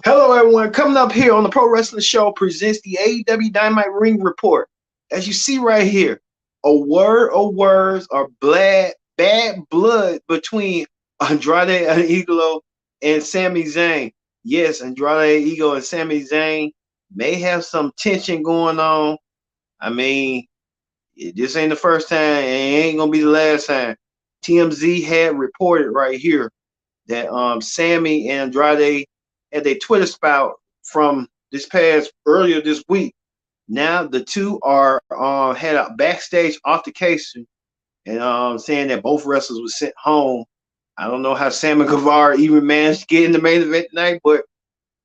Hello, everyone. Coming up here on the Pro Wrestling Show presents the AEW Dynamite Ring Report. As you see right here, a word or words or bad blood between Andrade Iglo and Sami Zayn. Yes, Andrade Iglo and Sami Zayn may have some tension going on. I mean, this ain't the first time, and it ain't gonna be the last time. TMZ had reported right here that Sammy and Andrade had their Twitter spout from this past earlier this week. Now the two are had a backstage altercation and saying that both wrestlers were sent home. I don't know how Sammy Guevara even managed to get in the main event tonight, but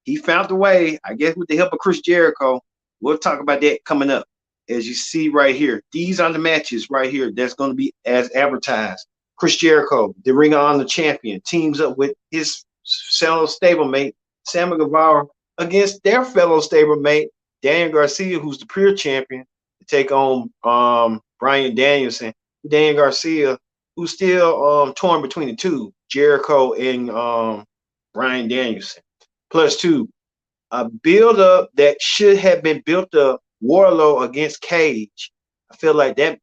he found a way, I guess, with the help of Chris Jericho. We'll talk about that coming up. As you see right here, these are the matches right here that's going to be as advertised. Chris Jericho, the Ring of Honor champion, teams up with his fellow stablemate, Sammy Guevara, against their fellow stablemate, Daniel Garcia, who's the pure champion, to take on Bryan Danielson. Daniel Garcia, who's still torn between the two, Jericho and Bryan Danielson. Plus two, a build up that should have been built up, Warlow against Cage. I feel like that.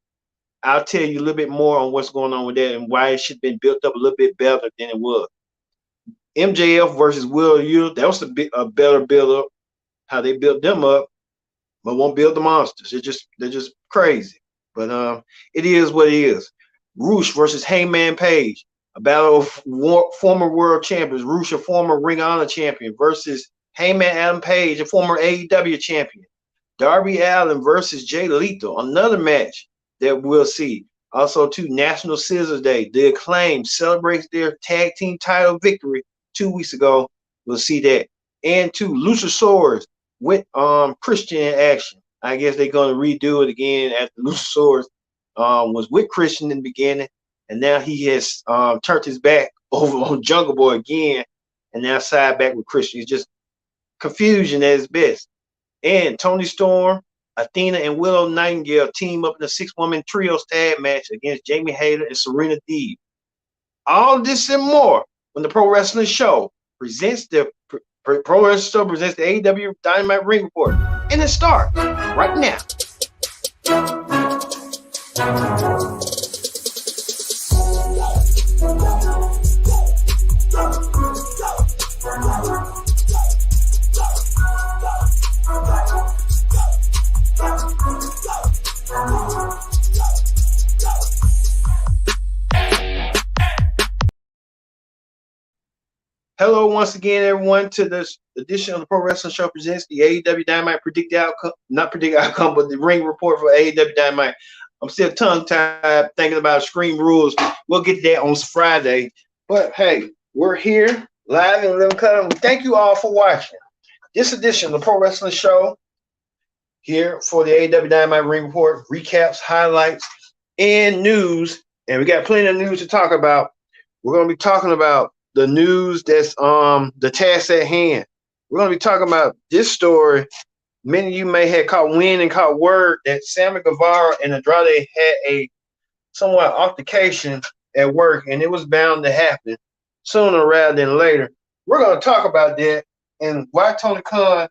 I'll tell you a little bit more on what's going on with that and why it should have been built up a little bit better than it was. MJF versus Will Yuta, that was a better build up. How they built them up, but won't build the monsters. They're just crazy. But it is what it is. Roosh versus Hangman Page, a battle of former world champions. Roosh, a former Ring of Honor champion, versus Hangman Adam Page, a former AEW champion. Darby Allin versus Jay Lethal, another match that we'll see. Also, too, National Scissors Day. The Acclaim celebrates their tag team title victory 2 weeks ago. We'll see that. And two, Luchasaurus with Christian in action. I guess they're going to redo it again after Luchasaurus was with Christian in the beginning, and now he has turned his back over on Jungle Boy again, and now side back with Christian. It's just confusion at its best. And Tony Storm, Athena, and Willow Nightingale team up in a 6-woman trios tag match against Jamie Hayter and Serena Deeb. All this and more when the Pro Wrestling Show presents the Pro Wrestling Show presents the AEW Dynamite Ring Report, and it starts right now. Hello, once again, everyone, to this edition of the Pro Wrestling Show presents the AEW Dynamite predicted outcome, not predicted outcome, but the ring report for AEW Dynamite. I'm still tongue-tied thinking about Scream Rules. We'll get to that on Friday. But hey, we're here live in Living Color. Thank you all for watching this edition of the Pro Wrestling Show here for the AEW Dynamite ring report, recaps, highlights, and news. And we got plenty of news to talk about. We're going to be talking about the news that's the task at hand. We're going to be talking about this story. Many of you may have caught wind and caught word that Sammy Guevara and Andrade had a somewhat altercation at work, and it was bound to happen sooner rather than later. We're going to talk about that and why Tony Khan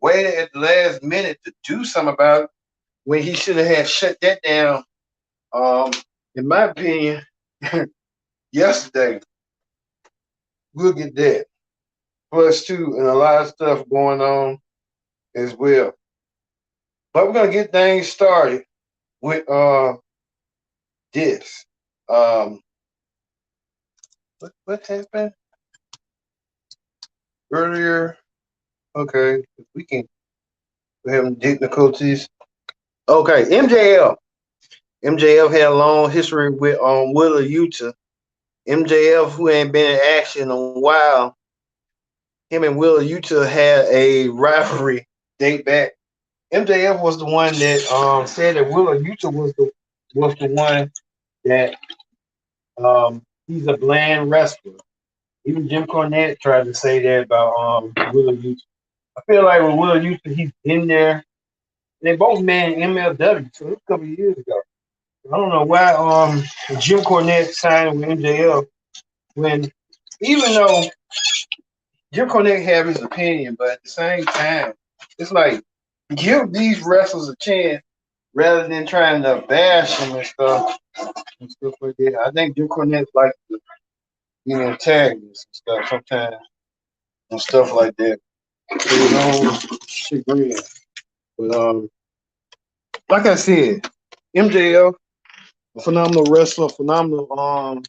waited at the last minute to do something about it when he should have had shut that down, in my opinion, yesterday. We'll get that. Plus, too, and a lot of stuff going on as well. But we're going to get things started with this. What happened earlier? Okay, we're having difficulties. Okay, MJF. MJF had a long history with Willa Yuta. MJF, who ain't been in action in a while, him and Willa Yuta had a rivalry date back. MJF was the one that said that Willa Yuta was the one that he's a bland wrestler. Even Jim Cornette tried to say that about Willa Yuta. I feel like with Willa Yuta, he's been there. They both met in MLW, so it was a couple of years ago. I don't know why Jim Cornette signed with MJF when, even though Jim Cornette have his opinion, but at the same time, it's like give these wrestlers a chance rather than trying to bash them and stuff like that. I think Jim Cornette like to be an antagonist and stuff sometimes and stuff like that. For his own chagrin. But like I said, MJF, a phenomenal wrestler, phenomenal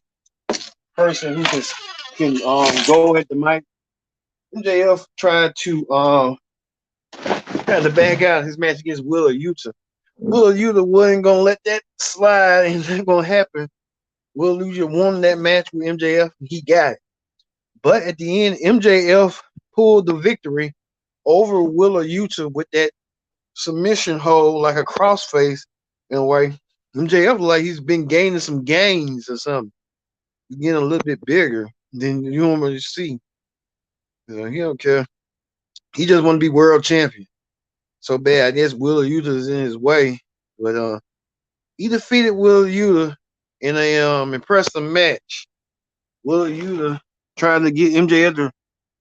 person who can go at the mic. MJF tried to back out his match against Willa Yuta. Willa Yuta wasn't gonna let that slide, and it ain't gonna happen. Willa Yuta won that match with MJF. He got it. But at the end, MJF pulled the victory over Willa Yuta with that submission hold, like a crossface in a way. MJF like he's been gaining some gains or something. He's getting a little bit bigger than you normally see. He don't care. He just want to be world champion so bad. I guess Willa Yuta is in his way, but he defeated Willa Yuta in a impressive match. Willa Yuta trying to get MJF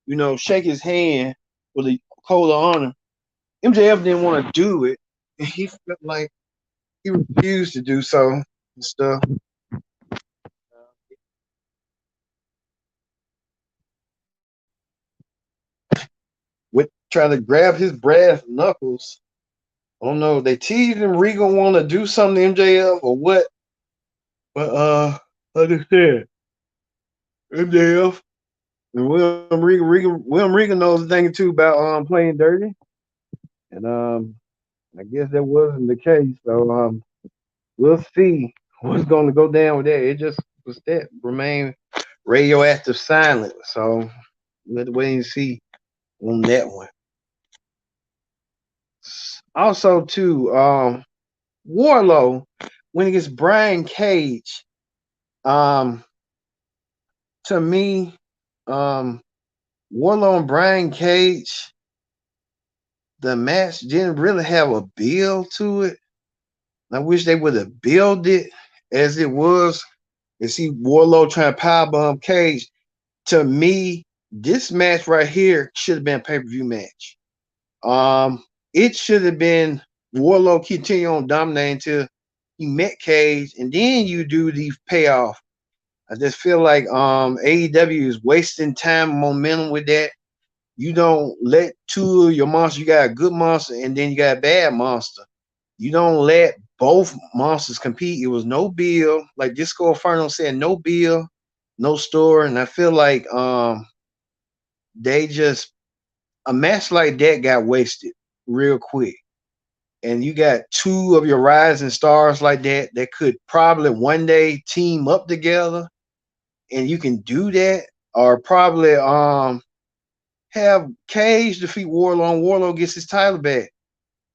to shake his hand with a code of honor. MJF didn't want to do it, and he felt like he refused to do so and stuff. With trying to grab his brass knuckles. I don't know. They teasing Regal want to do something to MJF or what? But like I said, MJF and William Regal knows a thing or two about playing dirty, and I guess that wasn't the case. So we'll see what's going to go down with that. It just was that remain radioactive silent. So we'll have to wait and see on that one. Also, too, Warlow when he gets Brian Cage, um, to me, um, Warlow and Brian Cage, the match didn't really have a build to it. I wish they would have built it as it was. You see Warlow trying to powerbomb Cage. To me, this match right here should have been a pay-per-view match. It should have been Warlow continue on dominating until he met Cage, and then you do the payoff. I just feel like AEW is wasting time and momentum with that. You don't let two of your monsters, you got a good monster and then you got a bad monster. You don't let both monsters compete. It was no bill. Like Disco Inferno said, no bill, no story. And I feel like they just a match like that got wasted real quick. And you got two of your rising stars like that could probably one day team up together, and you can do that, or probably have Cage defeat Warlow and Warlow gets his title back.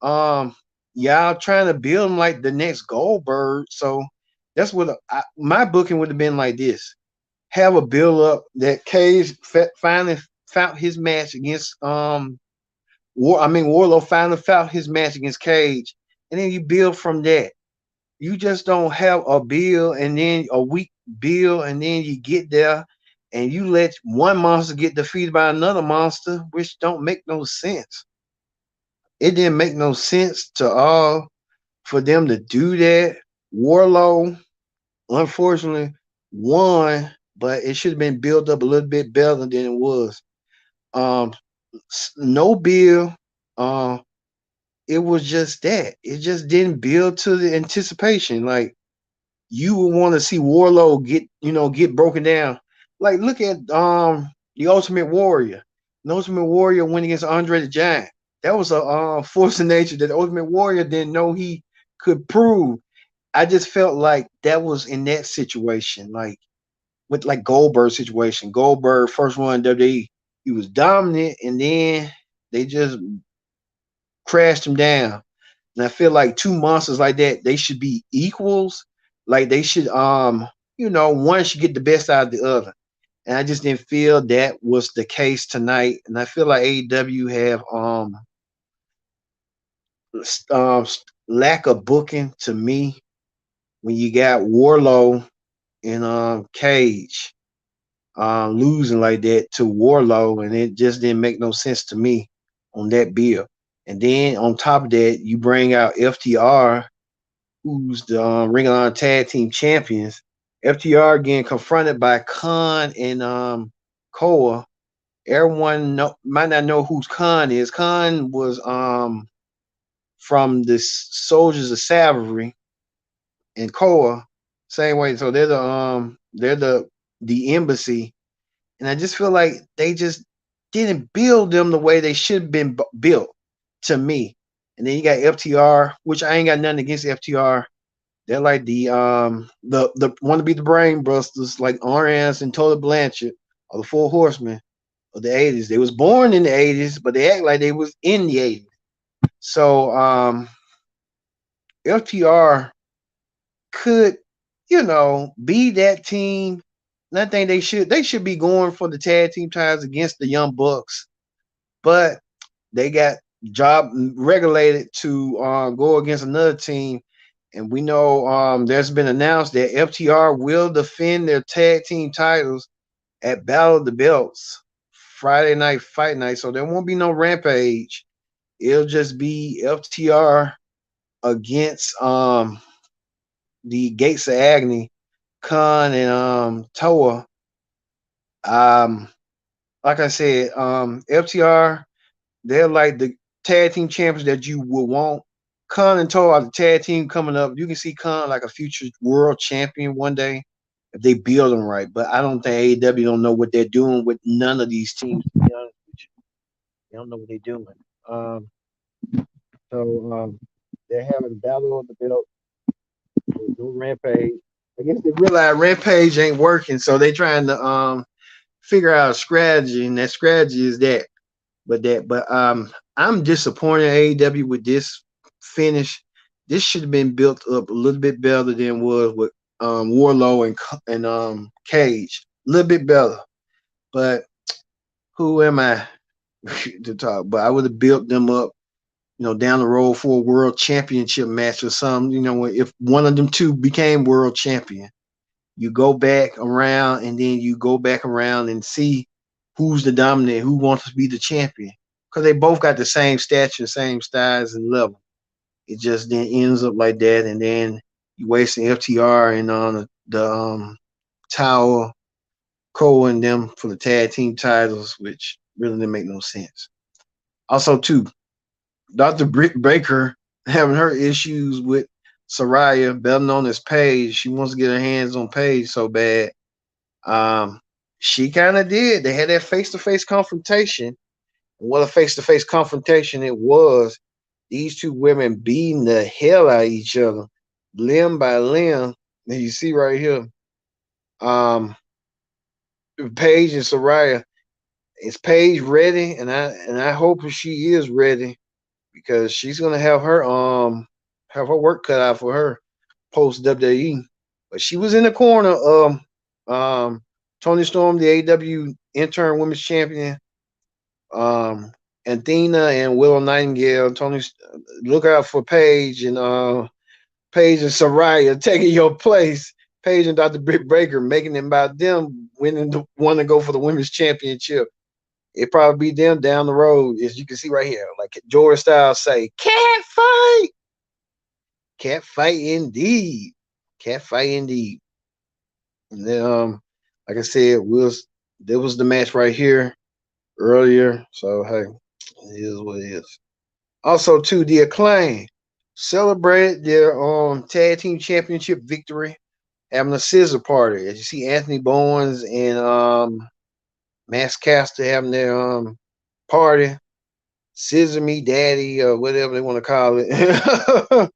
Y'all trying to build him like the next Goldberg, so that's what my booking would have been like this: have a build up that Cage finally found his match against Warlow finally found his match against Cage, and then you build from that. You just don't have a bill and then a weak bill, and then you get there and you let one monster get defeated by another monster, which don't make no sense. It didn't make no sense to all for them to do that. Warlow, unfortunately, won, but it should have been built up a little bit better than it was. Um, no bill. It was just that. It just didn't build to the anticipation. Like you would want to see Warlow get broken down. Like look at the Ultimate Warrior. The Ultimate Warrior went against Andre the Giant. That was a force of nature that the Ultimate Warrior didn't know he could prove. I just felt like that was in that situation, like with like Goldberg situation. Goldberg first one WWE, he was dominant, and then they just crashed him down. And I feel like two monsters like that, they should be equals. Like they should, one should get the best out of the other. And I just didn't feel that was the case tonight. And I feel like AEW have um lack of booking to me when you got Warlow and Cage. losing like that to Warlow, and it just didn't make no sense to me on that bill. And then on top of that, you bring out FTR, who's the Ring of Honor Tag Team Champions. FTR getting confronted by Khan and Koa. Everyone might not know who Khan is. Khan was from the Soldiers of Salvary, and Koa same way. So they're the embassy, and I just feel like they just didn't build them the way they should have been built to me. And then you got FTR, which I ain't got nothing against FTR. They're like the want to be the brain busters, like Arn and Total Blanchard, or the Four Horsemen of the '80s. They was born in the '80s, but they act like they was in the '80s. So FTR could, be that team. And I think they should be going for the tag team titles against the Young Bucks, but they got job regulated to go against another team. And we know there's been announced that FTR will defend their tag team titles at Battle of the Belts Friday night fight night. So there won't be no Rampage. It'll just be FTR against the Gates of Agony, Khan and Toa. Um like I said, FTR, they're like the tag team champions that you will want. Khan and Toa are the tag team coming up. You can see Khan like a future world champion one day if they build them right. But I don't think AEW don't know what they're doing with none of these teams. To be honest with you, they don't know what they're doing. Um, so they're having a battle of the belt. They do Rampage. I guess they realize Rampage ain't working, so they trying to figure out a strategy, and that strategy is that. But I'm disappointed in AEW with this finish. This should have been built up a little bit better than it was with Warlow and Cage. A little bit better. But who am I to talk? But I would have built them up, down the road for a world championship match or something. If one of them two became world champion, you go back around and then you go back around and see who's the dominant, who wants to be the champion. Because they both got the same stature, same size and level. It just then ends up like that, and then you wasting FTR and on the Tower, Cole and them for the tag team titles, which really didn't make no sense. Also, too, Dr. Britt Baker having her issues with Saraya, better known as Paige. She wants to get her hands on Paige so bad. Um, she kind of did. They had that face-to-face confrontation. What a face-to-face confrontation it was. These two women beating the hell out of each other, limb by limb. And you see right here, um, Paige and Saraya. Is Paige ready? And I hope she is ready because she's gonna have her work cut out for her post WWE. But she was in the corner of Tony Storm, the AEW interim women's champion, Athena and Willow Nightingale. Tony, look out for Paige and Saraya taking your place. Paige and Dr. Britt Baker making it about them winning the one to go for the women's championship. It probably be them down the road, as you can see right here. Like George Styles say, cat fight. Cat fight indeed. Cat fight indeed. And then like I said, there was the match right here earlier. So hey, it is what it is. Also, too, the Acclaim celebrated their tag team championship victory, having a scissor party. As you see, Anthony Bowens and Max Caster having their party, scissor me daddy or whatever they want to call it.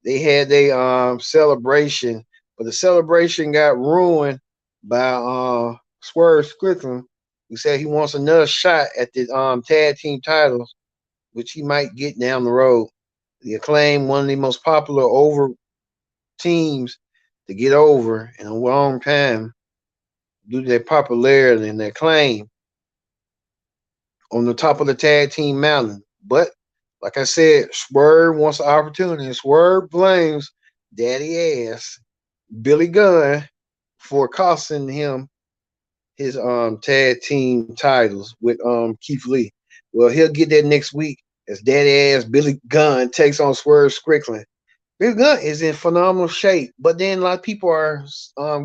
They had their celebration, but the celebration got ruined by Swerve Strickland, who said he wants another shot at the tag team titles, which he might get down the road. The Acclaim, one of the most popular over teams to get over in a long time due to their popularity and their claim on the top of the tag team mountain. But like I said, Swerve wants an opportunity. Swerve blames Daddy Ass, Billy Gunn, for costing him his tag team titles with Keith Lee. Well, he'll get that next week as daddy ass Billy Gunn takes on Swerve Strickland. Billy Gunn is in phenomenal shape, but then a lot of people are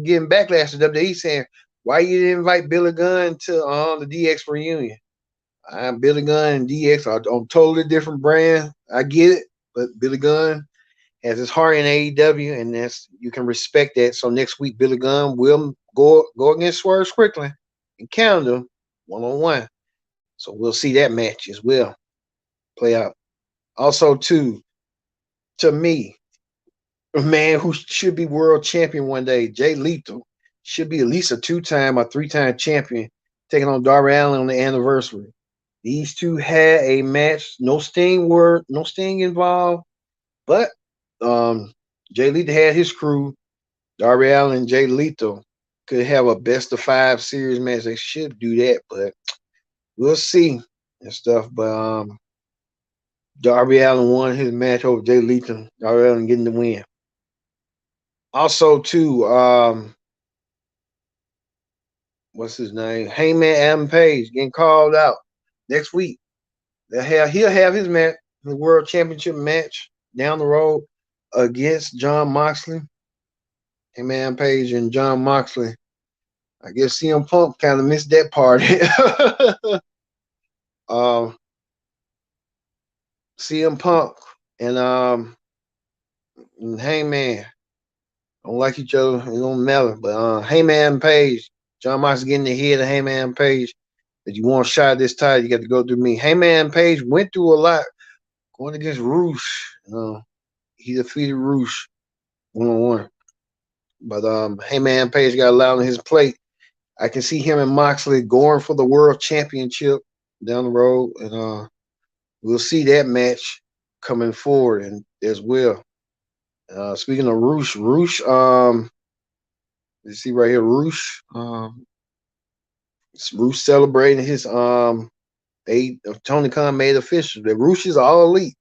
giving backlash to WWE saying, "Why you didn't invite Billy Gunn to the DX reunion?" Billy Gunn and DX are on totally different brand. I get it, but Billy Gunn has his heart in AEW, and that's you can respect that. So next week, Billy Gunn will go against Swerve Strickland in Canada 1-on-1. So we'll see that match as well play out. Also, too, to me, a man who should be world champion one day, Jay Lethal, should be at least a 2-time or 3-time champion, taking on Darby Allin on the anniversary. These two had a match, no Sting involved, but Jay Lethal had his crew. Darby Allin and Jay Lethal could have a best of 5 series match. They should do that, but we'll see and stuff. But Darby Allin won his match over Jay Lethal. Darby Allin getting the win. Also, too, what's his name? Heyman Adam Page getting called out next week. He'll have his match, the World Championship match down the road against John Moxley. Heyman Adam Page and John Moxley. I guess CM Punk kind of missed that part. CM Punk and Heyman don't like each other. It don't matter. But Heyman Page, John Moxley getting the head of Heyman Page. If you want a shot at this title, you got to go through me. Heyman Page went through a lot going against Roosh. He defeated Roosh 1-on-1. But Heyman Page got a lot on his plate. I can see him and Moxley going for the world championship down the road, and we'll see that match coming forward and as well. Speaking of Roosh, you see right here, Roosh celebrating his Tony Khan made official that Roosh is all elite.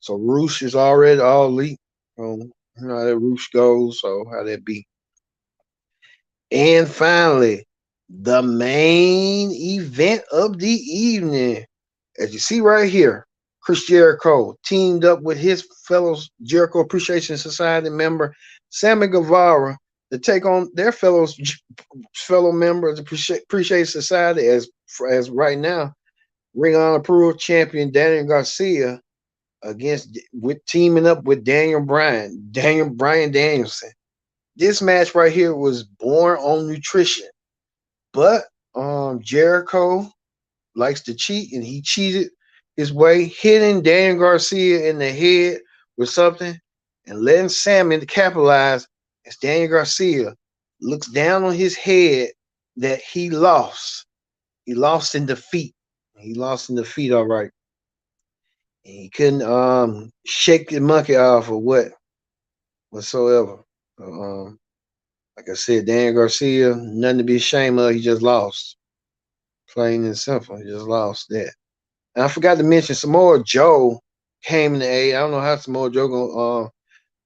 So Roosh is already all elite. You know how that Roosh goes, so how that be. And finally, the main event of the evening. As you see right here, Chris Jericho teamed up with his fellow Jericho Appreciation Society member, Sammy Guevara, to take on their fellow member of the Appreciation Society as right now, Ring of Honor Pro Champion Daniel Garcia with teaming up with Daniel Bryan Danielson. This match right here was born on nutrition, but Jericho likes to cheat, and he cheated his way, hitting Daniel Garcia in the head with something and letting Sammy capitalize as Daniel Garcia looks down on his head that he lost. He lost in defeat. All right. And he couldn't shake the monkey off or whatsoever. Like I said, Daniel Garcia, nothing to be ashamed of. He just lost. Plain and simple. He just lost that. And I forgot to mention Samoa Joe came in the aid. I don't know how Samoa Joe gonna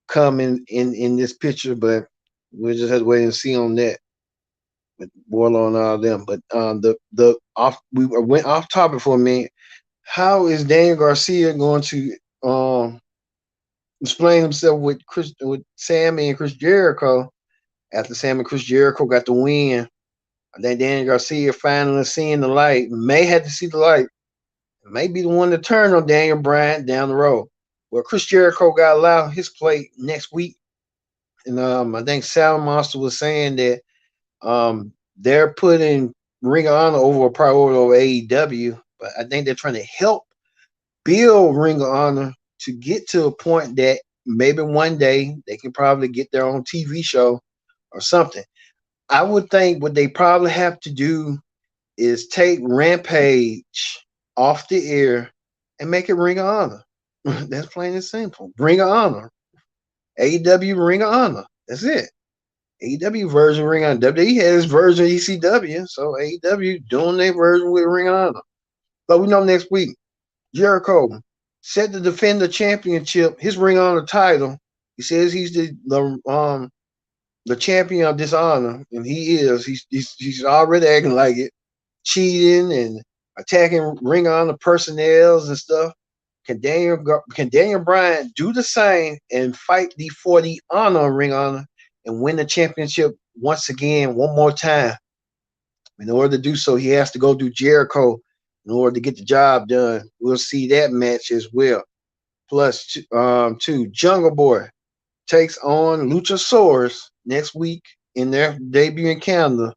come in this picture, but we'll just have to wait and see on that with Warlow and all them. But we went off topic for a minute. How is Daniel Garcia going to explain himself with Sammy and Chris Jericho after Sammy and Chris Jericho got the win? I think Daniel Garcia finally seeing the light. May have to see the light. May be the one to turn on Daniel Bryan down the road. Well, Chris Jericho got allowed his plate next week. And I think Sal Monster was saying that they're putting Ring of Honor over a priority over AEW. But I think they're trying to help build Ring of Honor to get to a point that maybe one day they can probably get their own TV show or something. I would think what they probably have to do is take Rampage off the air and make it Ring of Honor. That's plain and simple. Ring of Honor. AEW Ring of Honor. That's it. AEW version Ring of Honor. WWE has version ECW, so AEW doing their version with Ring of Honor. But we know next week, Jericho set to defend the championship, his Ring of Honor title. He says he's the the champion of dishonor, and he is. He's already acting like it, cheating and attacking Ring of Honor personnel and stuff. Can Daniel Bryan do the same and fight for the honor of Ring of Honor and win the championship once again, one more time? In order to do so, he has to go through Jericho in order to get the job done. We'll see that match as well. Plus, two, Jungle Boy takes on Luchasaurus next week in their debut in Canada.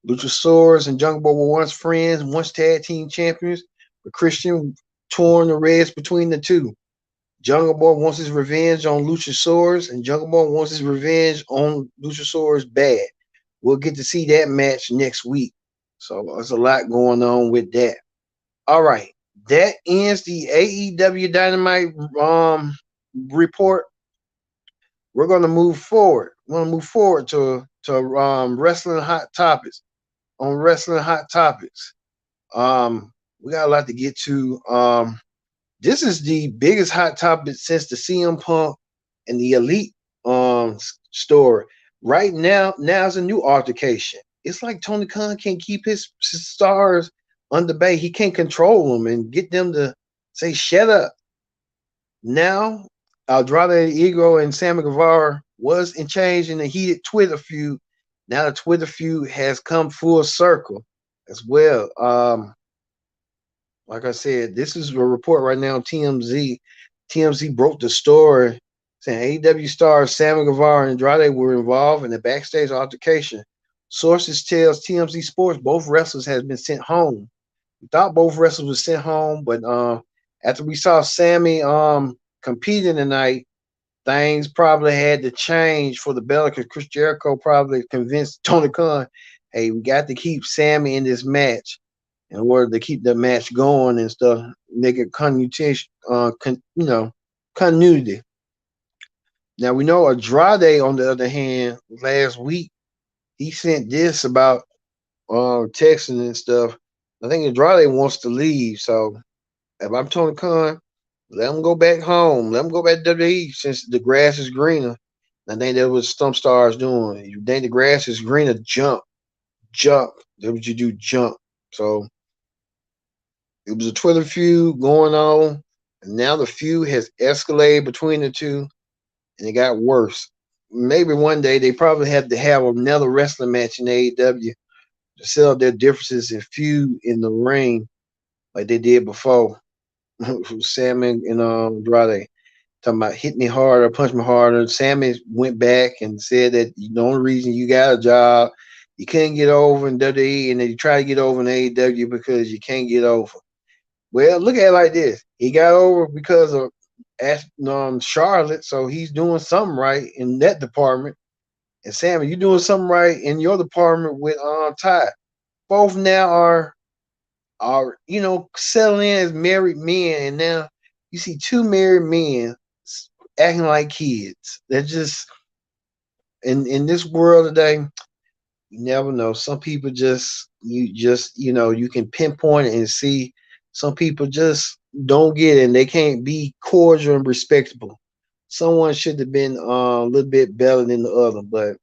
Luchasaurus and Jungle Boy were once friends, once tag team champions, but Christian torn the reds between the two. Jungle Boy wants his revenge on Luchasaurus, and Jungle Boy wants his revenge on Luchasaurus bad. We'll get to see that match next week. So there's a lot going on with that. All right. That ends the AEW Dynamite report. We're gonna move forward. We're gonna move forward to wrestling hot topics. On wrestling hot topics. We got a lot to get to. This is the biggest hot topic since the CM Punk and the Elite story. Right now's a new altercation. It's like Tony Khan can't keep his stars under bay. He can't control them and get them to say shut up. Now, Andrade Ego and Sammy Guevara was in change in the heated Twitter feud. Now the Twitter feud has come full circle as well. Like I said, this is a report right now on TMZ. TMZ broke the story saying AEW stars Sammy Guevara and Andrade were involved in a backstage altercation. Sources tells TMZ Sports both wrestlers has been sent home. We thought both wrestlers were sent home, but after we saw Sammy competing tonight, things probably had to change for the better because Chris Jericho probably convinced Tony Khan, hey, we got to keep Sammy in this match in order to keep the match going and stuff, make it continuity. Now we know Andrade, on the other hand, last week he sent this about texting and stuff. I think Andrade wants to leave, so if I'm Tony Khan, let him go back home. Let him go back to WWE since the grass is greener. I think that was some stars doing. You think the grass is greener, jump. That's what you do, jump. So it was a Twitter feud going on, and now the feud has escalated between the two, and it got worse. Maybe one day they probably have to have another wrestling match in AEW to settle their differences and feud in the ring like they did before. Sammy and Andrade talking about hit me harder, punch me harder. Sammy went back and said that the only reason you got a job, you couldn't get over in WWE, and then you try to get over in AEW because you can't get over. Well, look at it like this: he got over because of Charlotte, so he's doing something right in that department. And Sammy, you doing something right in your department with Ty. Both now are settling in as married men, and now you see two married men acting like kids. They're just in this world today. You never know. Some people you can pinpoint it and see. Some people just don't get it, and they can't be cordial and respectable. Someone should have been a little bit better than the other, but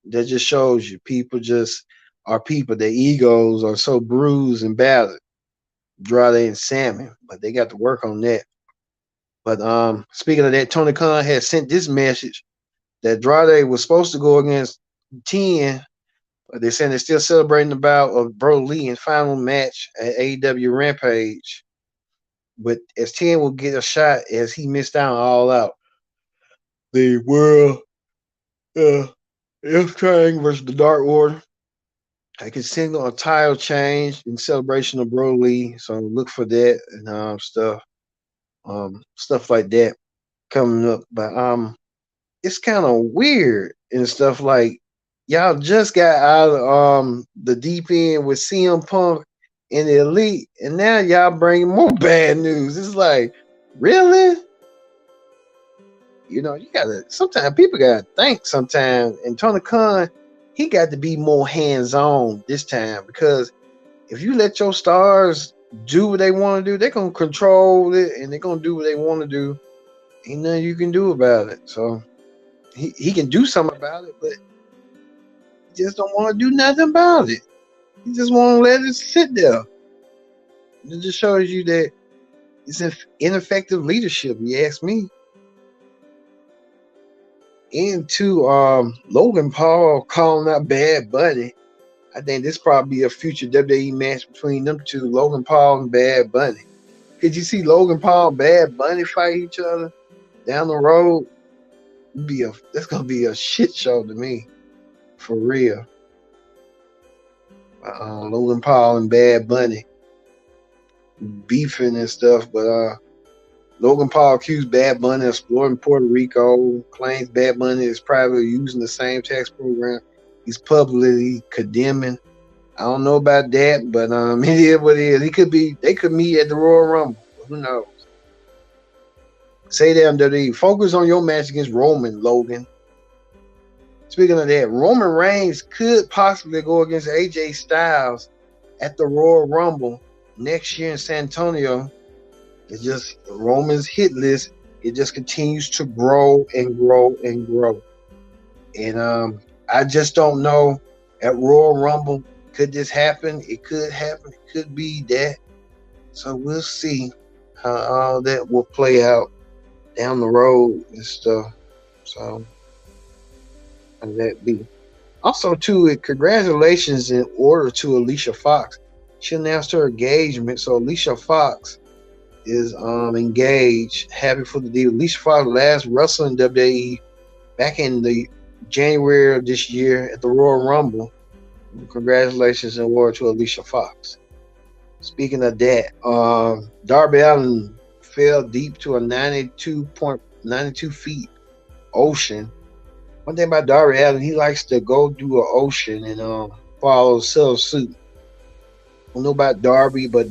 that just shows you people just are people. Their egos are so bruised and battered. Andrade and Sammy, but they got to work on that. But speaking of that, Tony Khan has sent this message that Andrade was supposed to go against 10, but they're saying they're still celebrating the bout of Bro Lee in final match at AEW Rampage. But as 10 will get a shot as he missed out all out. The world is trying versus the Dark Order. I can signal a title change in celebration of Bro Lee, so look for that and stuff like that coming up. But it's kind of weird and stuff like y'all just got out of the deep end with CM Punk and the Elite, and now y'all bringing more bad news. It's like, really? You gotta sometimes people gotta think sometimes. And Tony Khan, he got to be more hands-on this time because if you let your stars do what they want to do, they're gonna control it and they're gonna do what they want to do. Ain't nothing you can do about it. So he can do something about it, but just don't want to do nothing about it. He just want to let it sit there. It just shows you that it's ineffective leadership. You ask me. Into Logan Paul calling out Bad Bunny. I think this probably be a future WWE match between them two, Logan Paul and Bad Bunny. Could you see Logan Paul and Bad Bunny fight each other down the road? That's gonna be a shit show to me, for real. Logan Paul and Bad Bunny beefing and stuff, but Logan Paul accused Bad Bunny of exploiting Puerto Rico, claims Bad Bunny is privately using the same tax program he's publicly condemning. I don't know about that, but it is what it is. They could meet at the Royal Rumble. Who knows? Say that WWE. Focus on your match against Roman, Logan. Speaking of that, Roman Reigns could possibly go against AJ Styles at the Royal Rumble next year in San Antonio. It's just Roman's hit list. It just continues to grow and grow and grow. And I just don't know at Royal Rumble, could this happen? It could happen. It could be that. So we'll see how all that will play out down the road and stuff. So how that be? Also, too, congratulations in order to Alicia Fox. She announced her engagement. So Alicia Fox is engaged. Happy for the deal. Alicia Fox last wrestled in WWE back in the January of this year at the Royal Rumble. Congratulations in order to Alicia Fox. Speaking of that, Darby Allin fell deep to a 92 feet ocean. One thing about Darby Allin, he likes to go through an ocean and follow self-suit. I don't know about Darby, but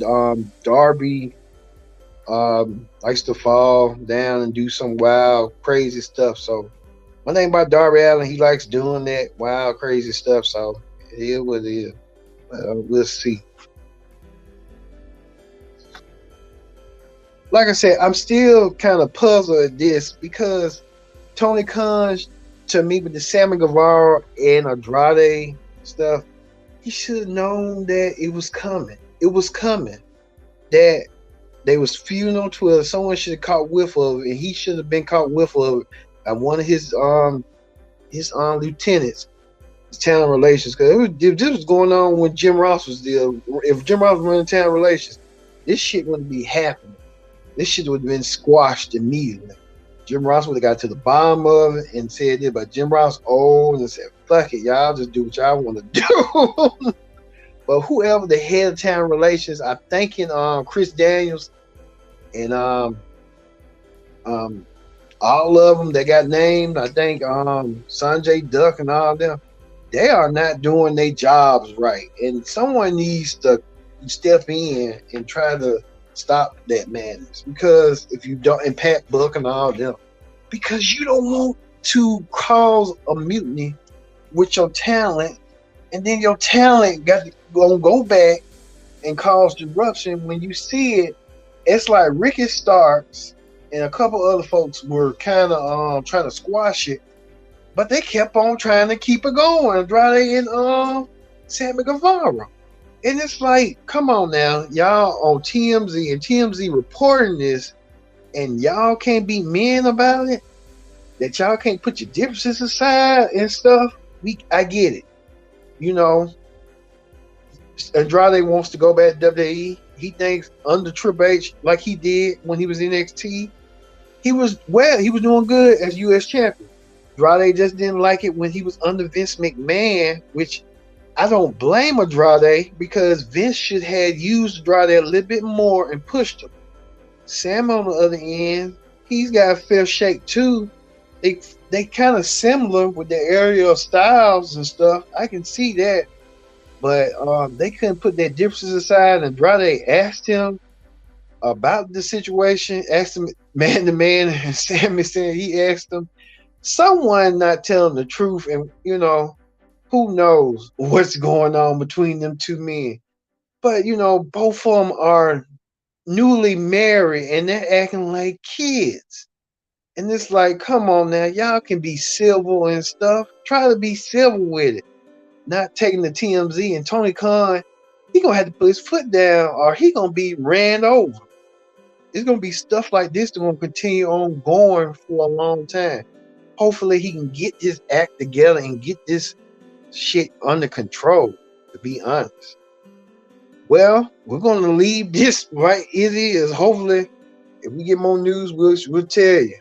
Darby likes to fall down and do some wild, crazy stuff. So one thing about Darby Allin, he likes doing that wild, crazy stuff. So it is what it is. We'll see. Like I said, I'm still kind of puzzled at this because Tony Khan, to me, with the Sammy Guevara and Andrade stuff, he should have known that it was coming. It was coming. That they was feuding on Twitter. Someone should have caught whiff of it, and he should have been caught whiff of it by one of his lieutenants, his talent relations. Because if this was going on when Jim Ross was there, if Jim Ross was running talent relations, this shit wouldn't be happening. This shit would have been squashed immediately. Jim Ross would have got to the bottom of it and said it, but Jim Ross old and said, fuck it, y'all just do what y'all want to do. But whoever the head of talent relations, I'm thinking Chris Daniels and all of them that got named, I think Sanjay Dutt and all of them, they are not doing their jobs right. And someone needs to step in and try to stop that madness. Because if you don't, and Pat Buck and all of them, because you don't want to cause a mutiny with your talent, and then your talent got to go back and cause disruption. When you see it, it's like Ricky Starks and a couple other folks were kind of trying to squash it, but they kept on trying to keep it going. Andrade and Sammy Guevara. And it's like, come on now, y'all on TMZ and TMZ reporting this, and y'all can't be men about it. That y'all can't put your differences aside and stuff. I get it. You know, Andrade wants to go back to WWE. He thinks under Triple H, like he did when he was in NXT, he was doing good as U.S. champion. Andrade just didn't like it when he was under Vince McMahon, which I don't blame Andrade because Vince should have used Andrade a little bit more and pushed him. Sam on the other end, he's got a fair shake too. They kind of similar with the aerial styles and stuff. I can see that, but they couldn't put their differences aside. Andrade asked him about the situation, asked him man to man, and Sammy said he asked him. Someone not telling the truth, and you know, who knows what's going on between them two men. But, you know, both of them are newly married and they're acting like kids. And it's like, come on now, y'all can be civil and stuff. Try to be civil with it. not taking the TMZ, and Tony Khan, he gonna have to put his foot down, or he gonna be ran over. It's gonna be stuff like this that's gonna continue on going for a long time. Hopefully, he can get his act together and get this shit under control. To be honest, well, we're gonna leave this right as it is. Hopefully, if we get more news, we'll tell you.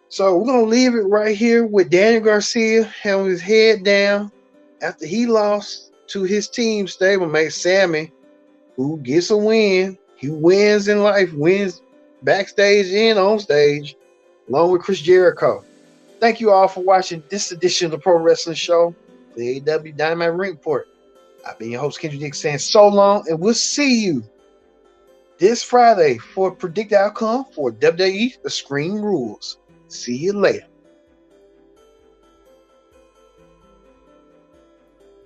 So we're gonna leave it right here with Daniel Garcia having his head down after he lost to his team stablemate Sammy, who gets a win. He wins in life, wins backstage and on stage, along with Chris Jericho. Thank you all for watching this edition of the Pro Wrestling Show, the AEW Dynamite Ring Report. I've been your host, Kendrick Dick, saying so long, and we'll see you this Friday for a predicted outcome for WWE The Screen Rules. See you later.